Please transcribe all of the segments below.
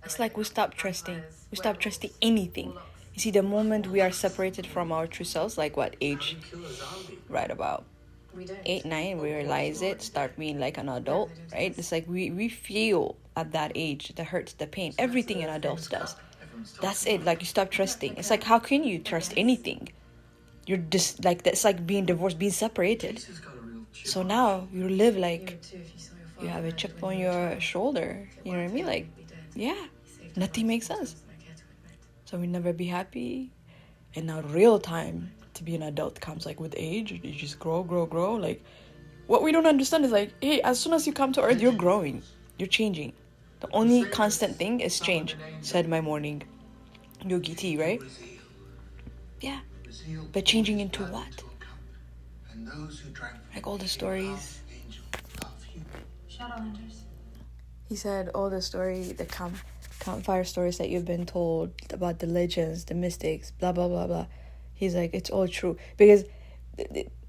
It's like we stop trusting. We stop trusting anything. You see, the moment we are separated from our true selves, like what age? Right about 8, 9, we realize it, start being like an adult, right? It's like we feel at that age the hurt, the pain, everything an adult does. That's it. Like, you stop trusting. It's like, how can you trust anything? You're just like, that's like being divorced, being separated. So now you live like you have a chip on your shoulder. You know what I mean? Like, yeah, nothing makes sense. So we never be happy. And now real time to be an adult comes like with age. You just grow. Like, what we don't understand is like, hey, as soon as you come to earth, you're growing, you're changing. The only constant thing is change, said my morning yogi tea, right? Yeah, but changing into what? Like all the stories. He said all the story, the campfire stories that you've been told about the legends, the mystics, blah blah blah blah. He's like, it's all true. Because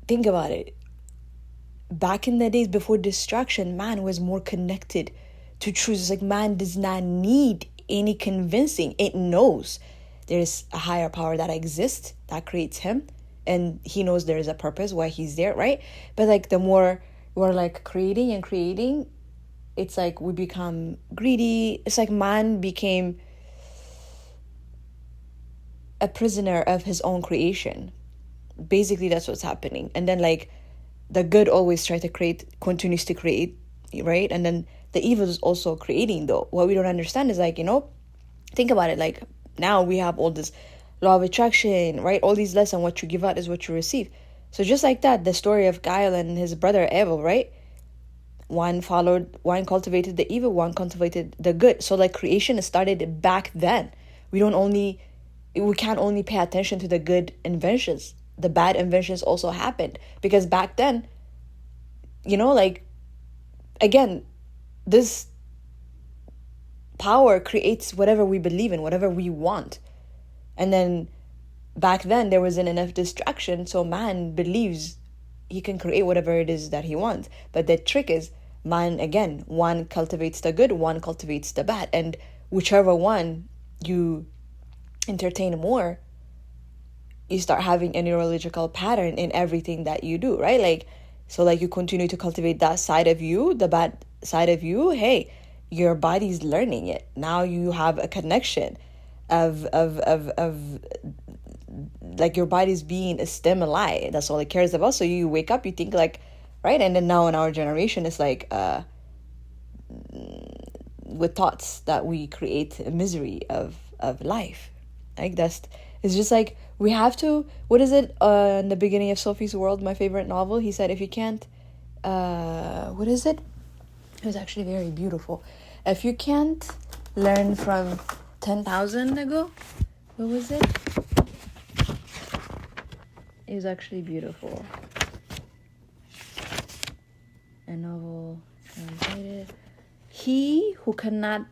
think about it. Back in the days before destruction, man was more connected to truth. It's like, man does not need any convincing. It knows there's a higher power that exists, that creates him, and he knows there is a purpose why he's there, right? But like, the more we're like creating, it's like we become greedy. It's like man became a prisoner of his own creation. Basically, that's what's happening. And then like, the good always continues to create, right? And then the evil is also creating, though. What we don't understand is like, think about it. Like, now we have all this law of attraction, right? All these lessons, what you give out is what you receive. So just like that, the story of Kyle and his brother Abel, right? One cultivated the evil, one cultivated the good. So like, creation started back then. We can't only pay attention to the good inventions. The bad inventions also happened, because back then, like, again, this power creates whatever we believe in, whatever we want. And then back then there wasn't enough distraction, so man believes he can create whatever it is that he wants. But the trick is, man, again, one cultivates the good, one cultivates the bad, and whichever one you entertain more, you start having a neurological pattern in everything that you do, right? Like, so like, you continue to cultivate that side of you, the bad side of you. Hey, your body's learning it. Now you have a connection of like, your body's being a stimuli. That's all it cares about. So you wake up, you think like, right? And then now in our generation, it's like, with thoughts that we create a misery of life. Like, it's just like, we have to, what is it, in the beginning of Sophie's World, my favorite novel, he said, if you can't, what is it? It was actually very beautiful. If you can't learn from 10,000 ago, what was it? It was actually beautiful. A novel translated. He who cannot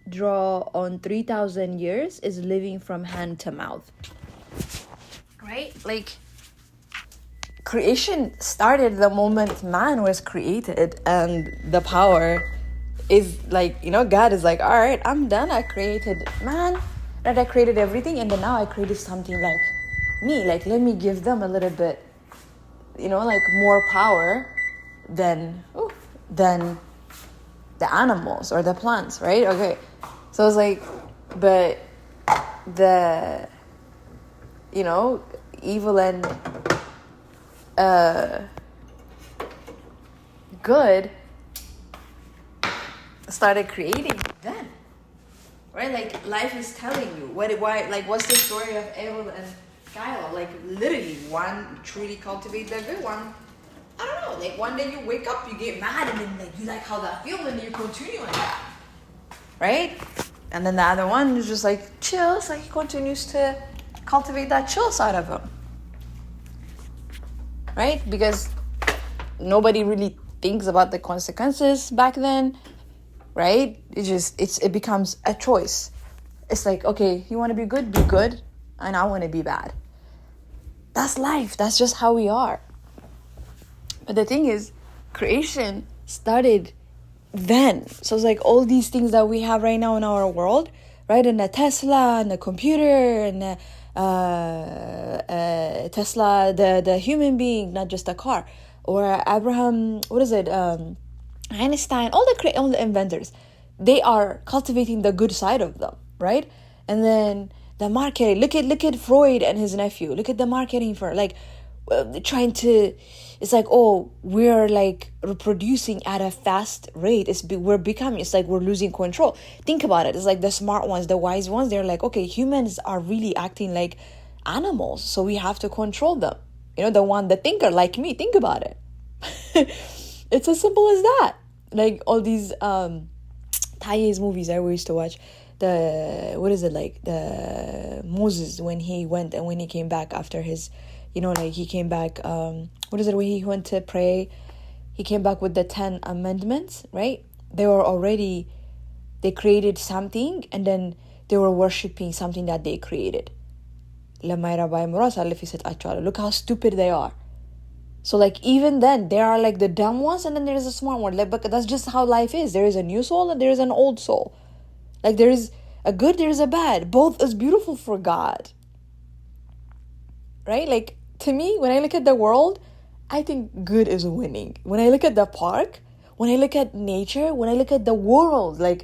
draw on 3,000 years is living from hand to mouth. Right? Like, creation started the moment man was created, and the power is like, God is like, all right, I'm done. I created man, and I created everything, and then now I created something like me. Like, let me give them a little bit, like, more power than the animals or the plants, right? Okay. So it's like, but the, evil and good started creating then, right? Like, life is telling you what's the story of Abel and Kyle? Like, literally, one truly cultivate the good one. I don't know, like, one day you wake up, you get mad, and then like, you like how that feels, and you continue on that, right? And then the other one is just like chill. It's like, he continues to cultivate that chill side of him, right? Because nobody really thinks about the consequences back then, right? It becomes a choice. It's like, okay, you want to be good, and I want to be bad. That's life. That's just how we are. But the thing is, creation started then. So it's like all these things that we have right now in our world, right? And a Tesla and a computer and Tesla, the human being, not just a car. Or Abraham, what is it? Einstein, all the inventors, they are cultivating the good side of them, right? And then the marketing, look at Freud and his nephew. Look at the marketing for trying to, it's like, oh, we're like reproducing at a fast rate. We're becoming, it's like we're losing control. Think about it. It's like the smart ones, the wise ones, they're like, okay, humans are really acting like animals, so we have to control them. The thinker like me, think about it. It's as simple as that. Like all these Thais movies I used to watch, the Moses, when he went and when he came back after his, he came back, when he went to pray, he came back with the 10 amendments, right? They created something, and then they were worshipping something that they created. Look how stupid they are. So like even then there are like the dumb ones, and then there is a smart one. But that's just how life is. There is a new soul and there is an old soul. Like there is a good, there is a bad. Both is beautiful for God. Right? Like to me, when I look at the world, I think good is winning. When I look at the park, when I look at nature, when I look at the world, I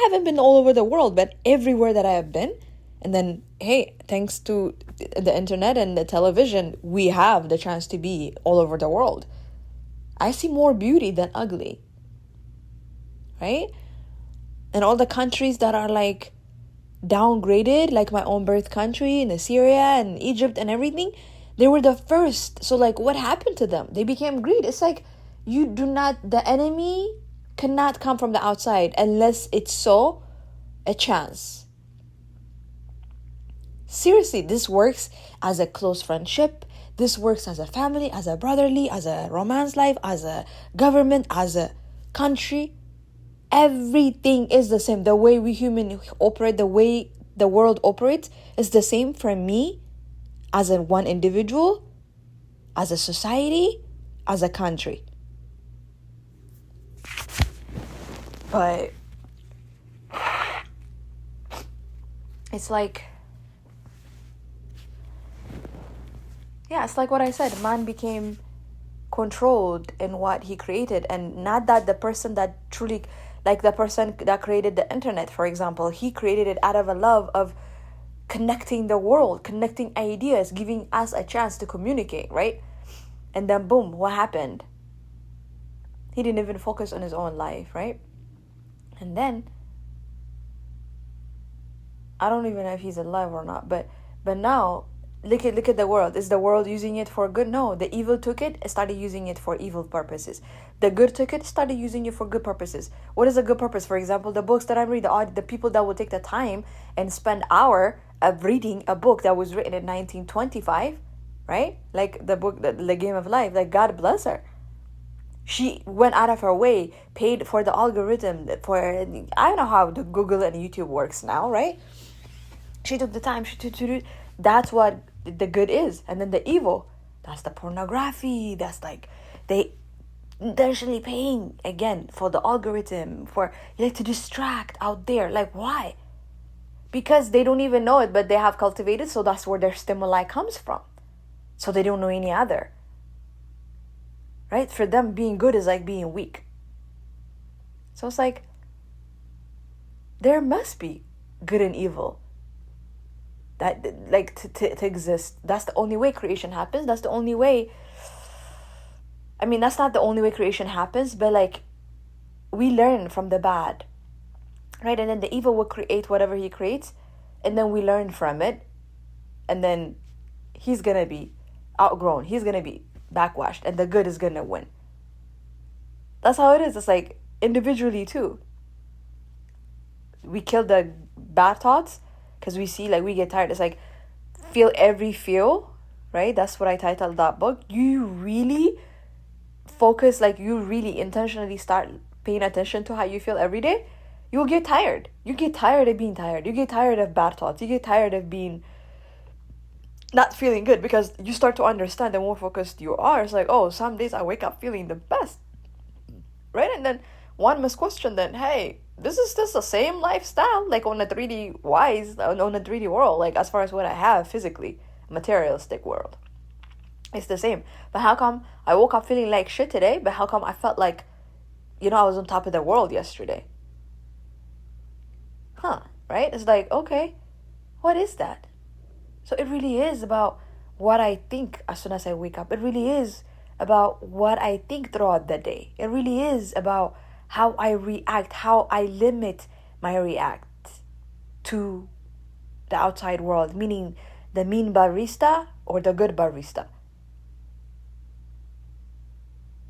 haven't been all over the world, but everywhere that I have been, and then, hey, thanks to the internet and the television, we have the chance to be all over the world. I see more beauty than ugly, right? And all the countries that are like downgraded, like my own birth country in Syria and Egypt and everything, they were the first. So like what happened to them? They became greed. It's like the enemy cannot come from the outside unless it's a chance. Seriously, this works as a close friendship. This works as a family, as a brotherly, as a romance life, as a government, as a country. Everything is the same. The way we humans operate, the way the world operates is the same for me as one individual, as a society, as a country. But it's like, it's like what I said, man became controlled in what he created, and not that the person that truly, like the person that created the internet, for example, he created it out of a love of connecting the world, connecting ideas, giving us a chance to communicate, right? And then boom, what happened? He didn't even focus on his own life, right? And then I don't even know if he's alive or not, but now look at the world. Is the world using it for good? No, the evil took it, started using it for evil purposes. The good took it, started using it for good purposes. What is a good purpose? For example, the books that I read, the people that will take the time and spend hour of reading a book that was written in 1925, right? Like the book, the Game of Life. Like God bless her. She went out of her way, paid for the algorithm, I don't know how the Google and YouTube works now, right? She took the time to do. That's what the good is. And then the evil, that's the pornography. That's like they intentionally paying again for the algorithm, for to distract out there. Like why? Because they don't even know it, but they have cultivated, so that's where their stimuli comes from. So they don't know any other. Right? For them, being good is like being weak. So it's like there must be good and evil that like to exist. That's the only way creation happens. That's the only way. I mean, that's not the only way creation happens, but like we learn from the bad, right? And then the evil will create whatever he creates, and then we learn from it, and then he's gonna be outgrown. He's gonna be backwashed, and the good is gonna win. That's how it is. It's like individually too. We kill the bad thoughts because we see, like, we get tired. It's like feel every feel, right? That's what I titled that book. You really focus, like you really intentionally start paying attention to how you feel every day. You'll get tired. You get tired of being tired. You get tired of bad thoughts. You get tired of being not feeling good, because you start to understand the more focused you are. It's like, oh, some days I wake up feeling the best, right? And then one must question then, hey, this is just the same lifestyle, like on a 3D wise, on a 3D world, like as far as what I have physically, materialistic world. It's the same. But how come I woke up feeling like shit today, but how come I felt like, I was on top of the world yesterday? Right? It's like, okay, what is that? So it really is about what I think as soon as I wake up. It really is about what I think throughout the day. It really is about how I react, how I limit my react to the outside world, meaning the mean barista or the good barista.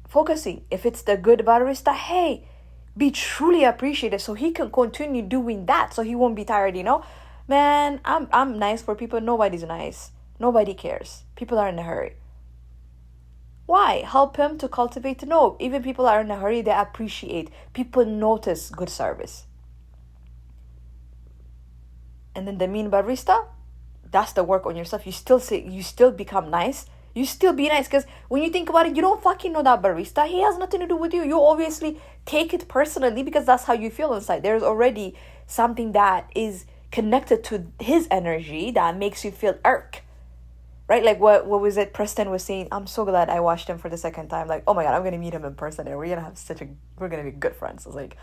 Focusing, if it's the good barista, hey, be truly appreciated so he can continue doing that, so he won't be tired, Man, I'm nice for people. Nobody's nice. Nobody cares. People are in a hurry. Why? Help him to cultivate. No, even people are in a hurry, they appreciate. People notice good service. And then the mean barista, that's the work on yourself. You still become nice. You still be nice, because when you think about it, you don't fucking know that barista. He has nothing to do with you. You obviously take it personally because that's how you feel inside. There's already something that is connected to his energy that makes you feel irk. Right? Like what was it Preston was saying? I'm so glad I watched him for the second time. Like, oh my God, I'm gonna meet him in person and we're gonna be good friends. It's like,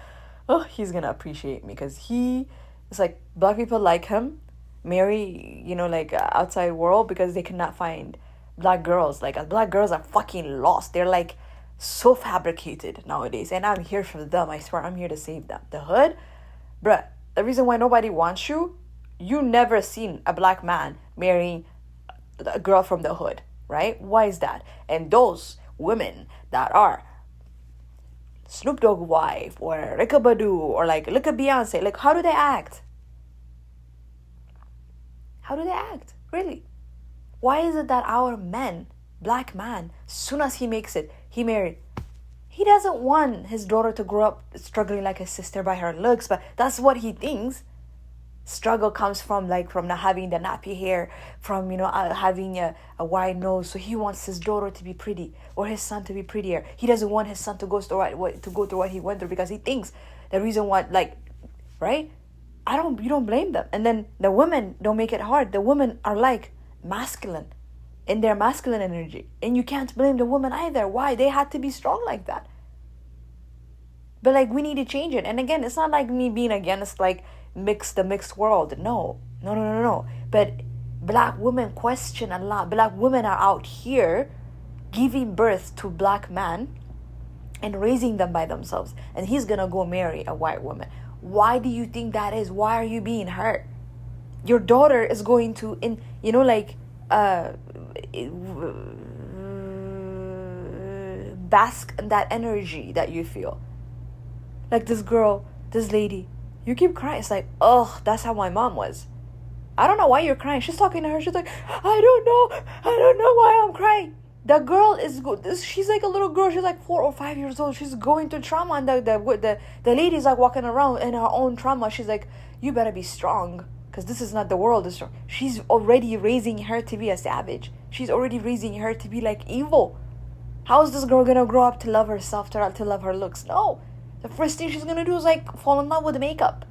oh, he's gonna appreciate me because it's like black people like him marry, outside world because they cannot find black girls. Like black girls are fucking lost. They're like so fabricated nowadays, and I'm here for them. I swear, I'm here to save them. The hood, bruh. The reason why nobody wants you never seen a black man marrying a girl from the hood, right? Why is that? And those women that are Snoop Dogg wife or Erykah Badu or like look at Beyonce, like how do they act? How do they act? Really? Why is it that our men, black man, as soon as he makes it, he married? He doesn't want his daughter to grow up struggling like his sister by her looks, but that's what he thinks. Struggle comes from not having the nappy hair, from having a wide nose. So he wants his daughter to be pretty or his son to be prettier. He doesn't want his son to go through what he went through because he thinks the reason why, right? You don't blame them. And then the women don't make it hard. The women are like masculine in their masculine energy, and you can't blame the woman either. Why? They had to be strong like that. But we need to change it. And again, it's not like me being against the mixed world. No. But black women question a lot. Black women are out here giving birth to black men and raising them by themselves, and he's gonna go marry a white woman. Why do you think that is? Why are you being hurt? Your daughter is going to bask in that energy that you feel. Like this lady, you keep crying. It's like, oh, that's how my mom was. I don't know why you're crying. She's talking to her. She's like, I don't know why I'm crying. The girl she's like a little girl. She's like 4 or 5 years old. She's going through trauma, and the lady's like walking around in her own trauma. She's like, you better be strong, because this is not the world. Is strong. She's already raising her to be a savage. She's already raising her to be like evil. How is this girl gonna grow up to love herself, to love her looks? No. The first thing she's gonna do is fall in love with the makeup.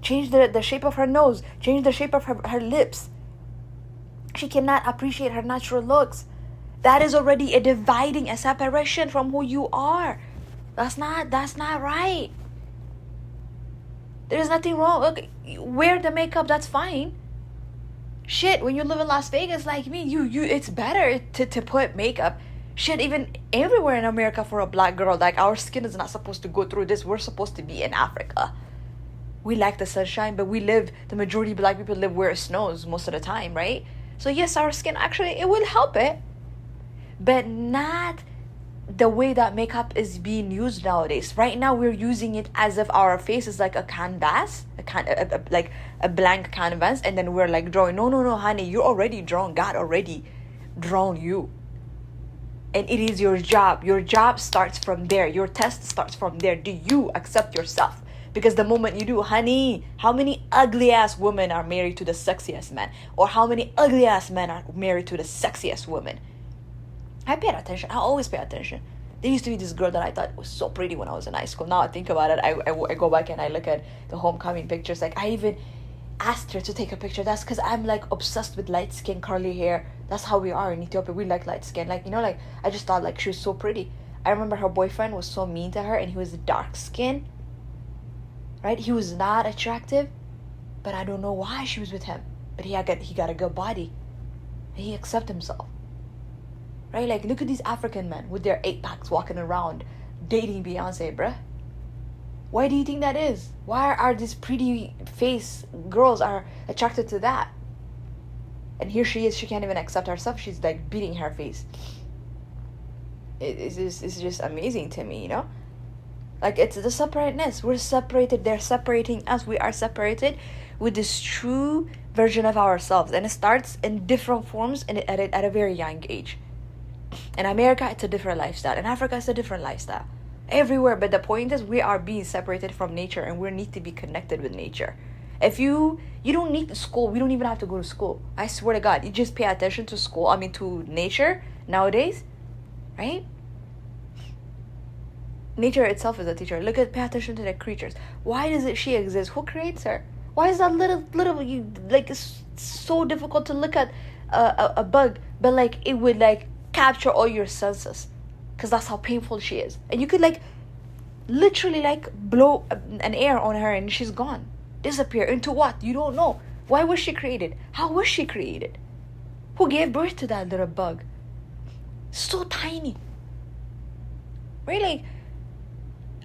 Change the shape of her nose. Change the shape of her lips. She cannot appreciate her natural looks. That is already a separation from who you are. That's not right. There's nothing wrong. Okay, wear the makeup, that's fine. Shit, when you live in Las Vegas like me, it's better to put makeup. Shit, even everywhere in America for a black girl, our skin is not supposed to go through this. We're supposed to be in Africa. We like the sunshine, but the majority of black people live where it snows most of the time, right? So yes, our skin actually, it will help it, but not the way that makeup is being used nowadays. Right now, we're using it as if our face is like a canvas, like a blank canvas, and then we're drawing. No, honey, you're already drawn. God already drawn you. And it is your job. Your job starts from there. Your test starts from there. Do you accept yourself? Because the moment you do, honey, how many ugly ass women are married to the sexiest man? Or how many ugly ass men are married to the sexiest women? I paid attention. I always pay attention. There used to be this girl that I thought was so pretty when I was in high school. Now I think about it, I go back and I look at the homecoming pictures. Like, I even asked her to take a picture. That's because I'm like obsessed with light skin, curly hair. That's how we are in Ethiopia. We like light skin. Like, you know, like, I just thought like she was so pretty. I remember her boyfriend was so mean to her, and he was dark skin. Right? He was not attractive, but I don't know why she was with him. But he got a good body. And he accepted himself. Right? Like, look at these African men with their 8-packs walking around dating Beyonce, bruh. Why do you think that is? Why are these pretty face girls are attracted to that? And here she is, she can't even accept herself. She's like beating her face. It's just amazing to me, you know? Like, it's the separateness. We're separated. They're separating us. We are separated with this true version of ourselves. And it starts in different forms and at a very young age. In America, it's a different lifestyle. In Africa, it's a different lifestyle. Everywhere. But the point is, we are being separated from nature, and we need to be connected with nature. If you don't need school, we don't even have to go to school. I swear to God, you just pay attention to school, to nature nowadays, right? Nature itself is a teacher. Pay attention to the creatures. Why does she exist? Who creates her? Why is that little it's so difficult to look at a bug, but like it would like capture all your senses, because that's how painful she is. And you could like literally like blow an air on her and she's gone, disappear into what? You don't know. Why was she created? How was she created? Who gave birth to that little bug? So tiny, right? Like,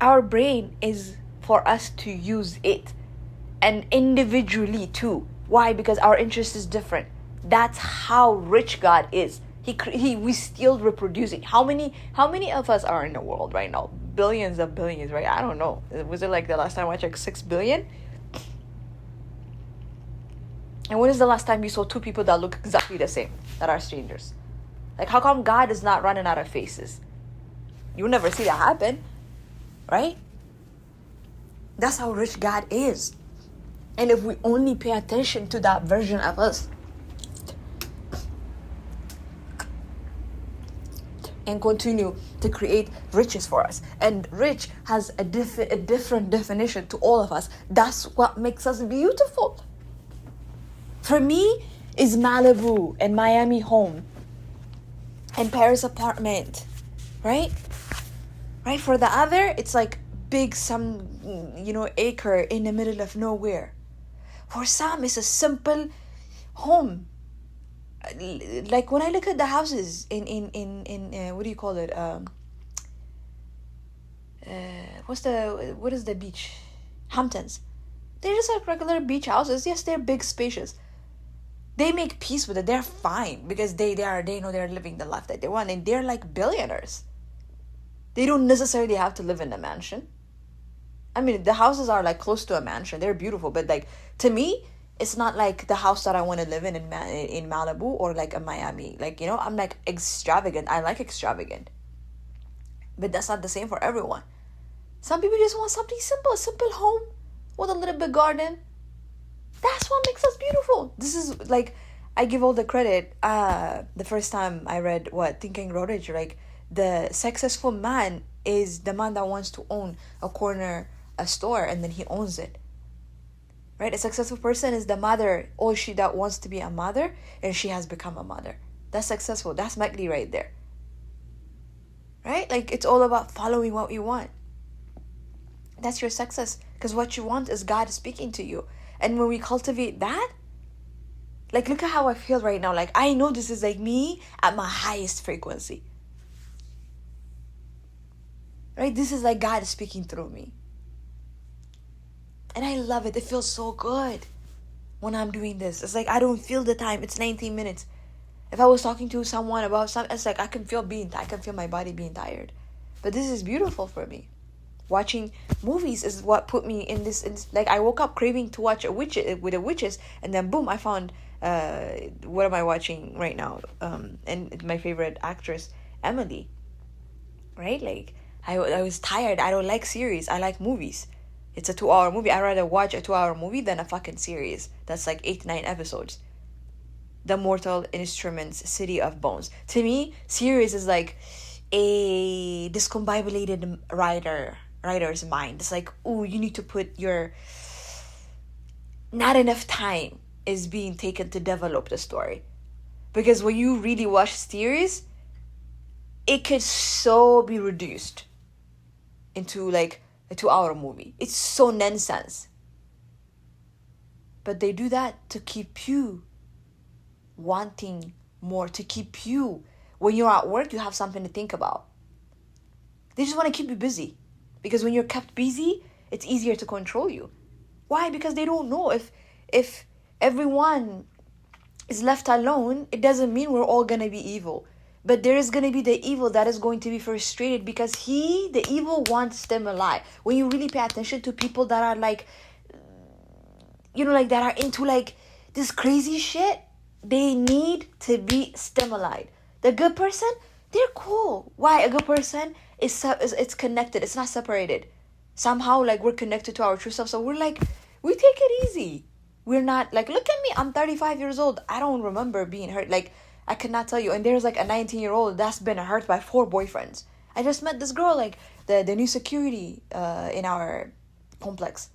our brain is for us to use it, and individually too. Why? Because our interest is different. That's how rich God is. We still reproducing. How many of us are in the world right now? Billions of billions, right? I don't know. Was it like the last time I checked 6 billion? And when is the last time you saw 2 people that look exactly the same, that are strangers? Like, how come God is not running out of faces? You'll never see that happen, right? That's how rich God is. And if we only pay attention to that version of us and continue to create riches for us, and rich has a different definition to all of us, that's what makes us beautiful. For me, is Malibu and Miami home and Paris apartment, right? Right? For the other, it's like big acre in the middle of nowhere. For some, it's a simple home. Like, when I look at the houses in what do you call it? What is the beach? Hamptons. They're just like regular beach houses. Yes, they're big, spacious. They make peace with it. They're fine because they know they're living the life that they want, and they're like billionaires. They don't necessarily have to live in a mansion. I mean, the houses are like close to a mansion. They're beautiful, but like, to me, it's not like the house that I want to live in Malibu or like a Miami. Like, you know, I'm like extravagant. I like extravagant. But that's not the same for everyone. Some people just want something simple, a simple home with a little bit garden. That's what makes us beautiful. This is like, I give all the credit. The first time I read Think and Grow Rich, like, the successful man is the man that wants to own a store, and then he owns it. Right? A successful person is the mother, or she that wants to be a mother, and she has become a mother. That's successful. That's Magli right there. Right? Like, it's all about following what you want. That's your success. Because what you want is God speaking to you. And when we cultivate that, like, look at how I feel right now. Like, I know this is like me at my highest frequency. Right? This is like God speaking through me. And I love it. It feels so good when I'm doing this. It's like I don't feel the time. It's 19 minutes. If I was talking to someone about something, it's like I can feel my body being tired. But this is beautiful for me. Watching movies is what put me in this. Like, I woke up craving to watch with the witches, and then boom, I found what am I watching right now? And my favorite actress, Emily. Right? Like, I was tired. I don't like series. I like movies. It's a 2-hour movie. I'd rather watch a 2-hour movie than a fucking series that's like 8-9 episodes. The Mortal Instruments, City of Bones. To me, series is like, a discombobulated writer's mind. It's like, oh, you need to put your, not enough time is being taken to develop the story. Because when you really watch series, it could so be reduced into like a 2-hour movie. It's so nonsense. But they do that to keep you wanting more, to keep you, when you're at work, you have something to think about. They just want to keep you busy. Because when you're kept busy, it's easier to control you. Why? Because they don't know if everyone is left alone, it doesn't mean we're all going to be evil. But there is going to be the evil that is going to be frustrated because the evil wants stimuli. When you really pay attention to people that are like, that are into like this crazy shit, they need to be stimuli. The good person, they're cool. Why? A good person it's connected. It's not separated. Somehow, like, we're connected to our true self. So we're like, we take it easy. We're not like, look at me, I'm 35 years old. I don't remember being hurt. Like, I cannot tell you. And there's like a 19-year-old that's been hurt by 4 boyfriends. I just met this girl, like the new security in our complex.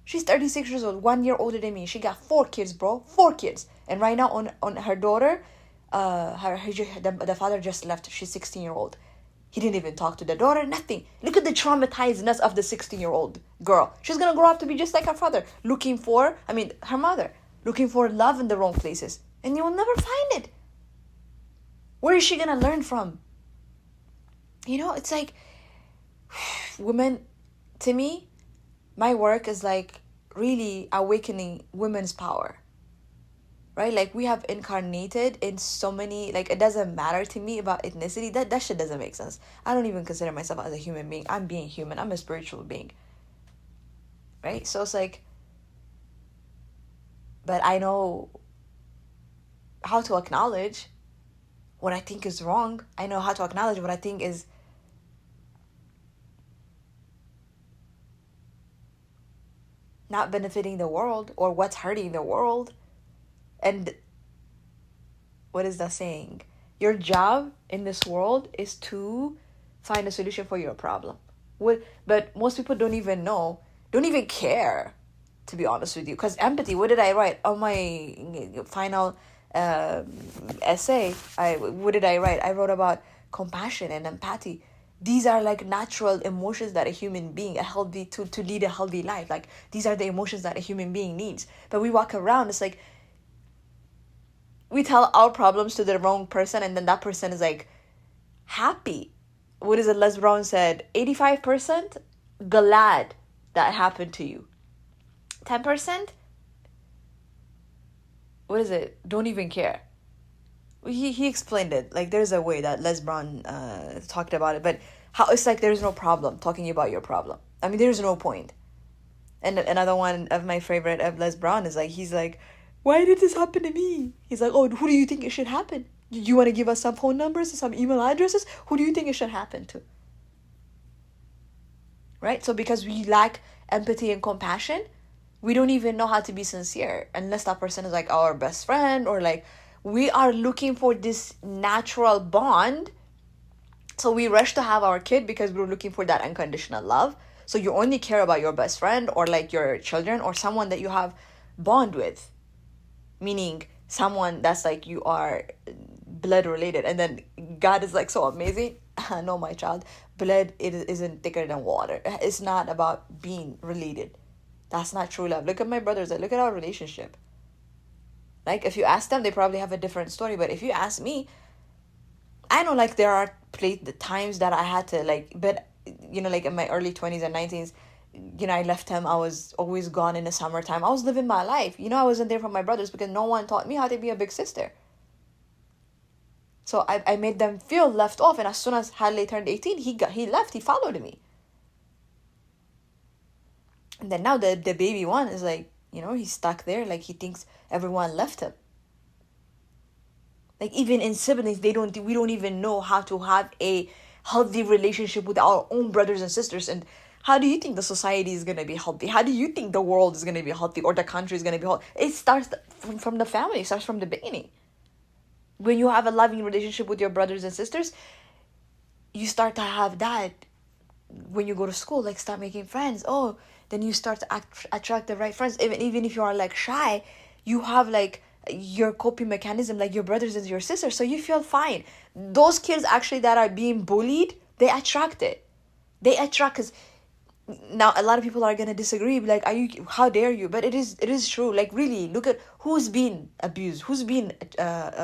She's 36 years old, 1 year older than me. She got 4 kids, bro. 4 kids. And right now on her daughter, the father just left. She's 16-year-old. He didn't even talk to the daughter, nothing. Look at the traumatizedness of the 16-year-old girl. She's going to grow up to be just like her father, her mother, looking for love in the wrong places. And you will never find it. Where is she going to learn from? It's like, women, to me, my work is like really awakening women's power. Right? Like, we have incarnated in so many, like, it doesn't matter to me about ethnicity. That shit doesn't make sense. I don't even consider myself as a human being. I'm being human. I'm a spiritual being. Right? So it's like, but I know how to acknowledge what I think is wrong. I know how to acknowledge what I think is not benefiting the world or what's hurting the world. And what is that saying? Your job in this world is to find a solution for your problem. But most people don't even care, to be honest with you. Because empathy, what did I write on my final essay? What did I write? I wrote about compassion and empathy. These are like natural emotions that a human being, to lead a healthy life. Like, these are the emotions that a human being needs. But we walk around, it's like, we tell our problems to the wrong person, and then that person is like happy. What is it? Les Brown said, 85% glad that happened to you. 10%, what is it? Don't even care. He explained it. Like, there's a way that Les Brown talked about it, but how it's like there's no problem talking about your problem. I mean, there's no point. And another one of my favorite of Les Brown is like, he's like, why did this happen to me? He's like, oh, who do you think it should happen? You want to give us some phone numbers, some email addresses? Who do you think it should happen to? Right? So because we lack empathy and compassion, we don't even know how to be sincere unless that person is like our best friend, or like we are looking for this natural bond. So we rush to have our kid because we're looking for that unconditional love. So you only care about your best friend or like your children or someone that you have bond with. Meaning someone that's like you are blood related. And then God is like so amazing. No, my child, blood isn't thicker than water. It's not about being related. That's not true love. Look at my brothers. Look at our relationship. Like, if you ask them, they probably have a different story. But if you ask me, I know like there are the times that I had to like, but like in my early 20s and 19s, I left him. I was always gone in the summertime. I was living my life. I wasn't there for my brothers because no one taught me how to be a big sister. So I made them feel left off. And as soon as Hadley turned 18, he left. He followed me. And then now the baby one is like, he's stuck there. Like, he thinks everyone left him. Like, even in siblings, we don't even know how to have a healthy relationship with our own brothers and sisters. And how do you think the society is going to be healthy? How do you think the world is going to be healthy or the country is going to be healthy? It starts from the family. It starts from the beginning. When you have a loving relationship with your brothers and sisters, you start to have that when you go to school, like start making friends. Oh, then you start to attract the right friends. Even if you are like shy, you have like your coping mechanism, like your brothers and your sisters, so you feel fine. Those kids actually that are being bullied, they attract it. They attract, because now a lot of people are gonna disagree, like, are you, how dare you, but it is true. Like, really, look at who's been abused, who's been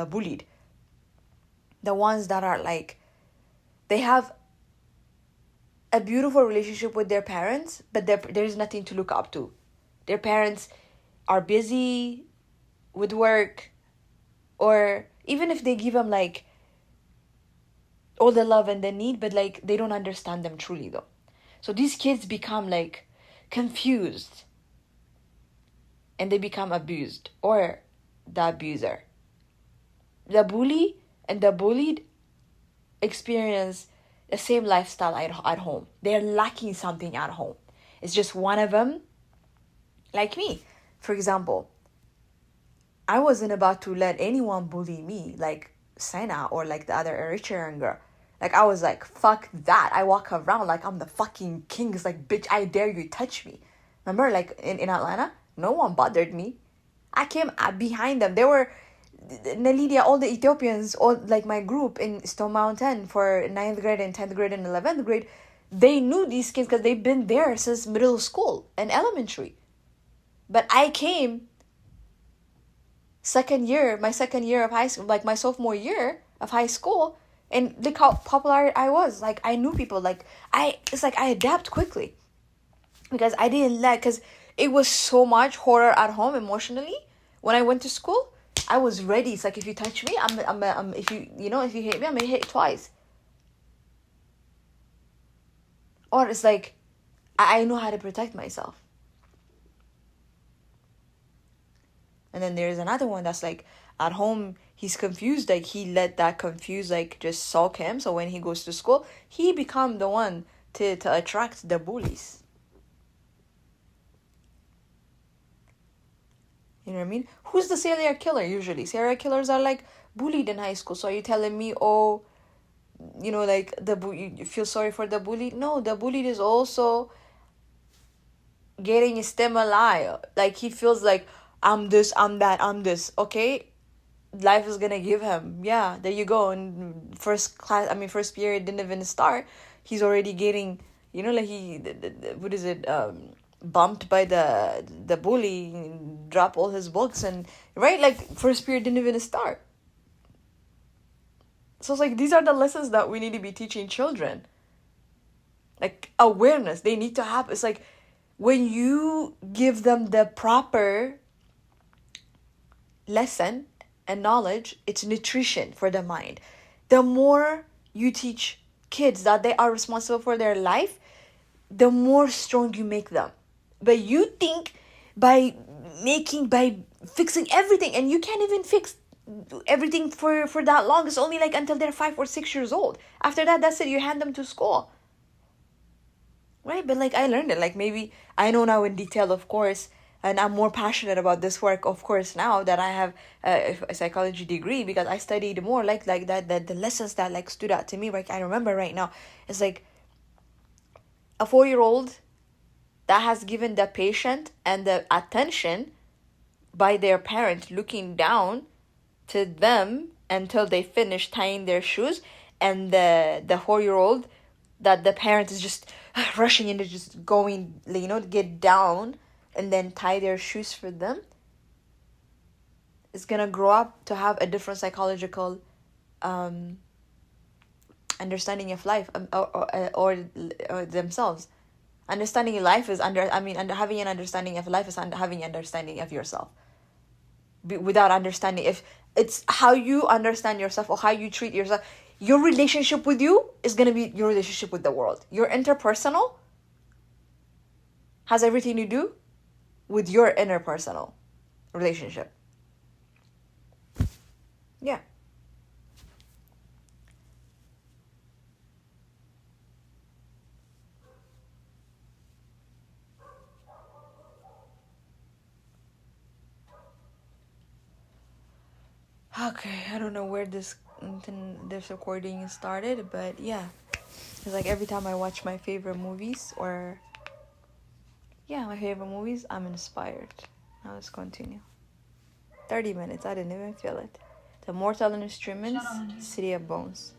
bullied. The ones that are like, they have a beautiful relationship with their parents, but there's nothing to look up to. Their parents are busy with work, or even if they give them like all the love and the need, but like they don't understand them truly though. So these kids become like confused, and they become abused, or the abuser. The bully and the bullied experience the same lifestyle at home. They're lacking something at home. It's just one of them, like me. For example, I wasn't about to let anyone bully me, like Sana or like the other Eritrean girl. Like, I was like, fuck that. I walk around like I'm the fucking king. It's like, bitch, I dare you touch me. Remember, like in Atlanta, no one bothered me. I came behind them. They were, Nalidia, all the Ethiopians, all like my group in Stone Mountain for 9th grade and 10th grade and 11th grade, they knew these kids because they've been there since middle school and elementary. But I came my second year of high school, like my sophomore year of high school, and look how popular I was. Like, I knew people. Like, it's like I adapt quickly because I didn't because it was so much horror at home emotionally. When I went to school, I was ready. It's like, if you touch me, I'm if you hit me, I'm gonna hit twice. Or it's like, I know how to protect myself. And then there's another one that's like, at home, he's confused. Like, he let that confuse, like, just sulk him. So when he goes to school, he become the one to attract the bullies. You know what I mean? Who's the serial killer usually? Serial killers are like bullied in high school. So are you telling me, oh, like you feel sorry for the bully? No, the bullied is also getting stimuli. Like, he feels like, I'm this, I'm that, I'm this. Okay, life is gonna give him. Yeah, there you go. And first period didn't even start. He's already getting, like what is it? Bumped by the bully, drop all his books, and right, like, first period didn't even start. So it's like, these are the lessons that we need to be teaching children. Like, awareness, they need to have. It's like, when you give them the proper lesson and knowledge, it's nutrition for the mind. The more you teach kids that they are responsible for their life, the more strong you make them. But you think by fixing everything, and you can't even fix everything for that long. It's only like until they're 5 or 6 years old. After that, that's it. You hand them to school, right? But like, I learned it. Like, maybe I know now in detail, of course, and I'm more passionate about this work, of course, now that I have a psychology degree, because I studied more like that the lessons that like stood out to me. Like, I remember right now, it's like a 4-year-old that has given the patient and the attention by their parent looking down to them until they finish tying their shoes, and the 4-year-old that the parent is just rushing into just going, to get down and then tie their shoes for them, is gonna grow up to have a different psychological understanding of life, or themselves. Understanding life is under having an understanding of life is having an understanding of yourself. Without understanding, if it's how you understand yourself or how you treat yourself, your relationship with you is going to be your relationship with the world. Your interpersonal has everything to do with your interpersonal relationship. Yeah. Okay, I don't know where this recording started, but yeah. It's like every time I watch my favorite movies or my favorite movies, I'm inspired. Now let's continue. 30 minutes, I didn't even feel it. The Mortal Instruments, City of Bones.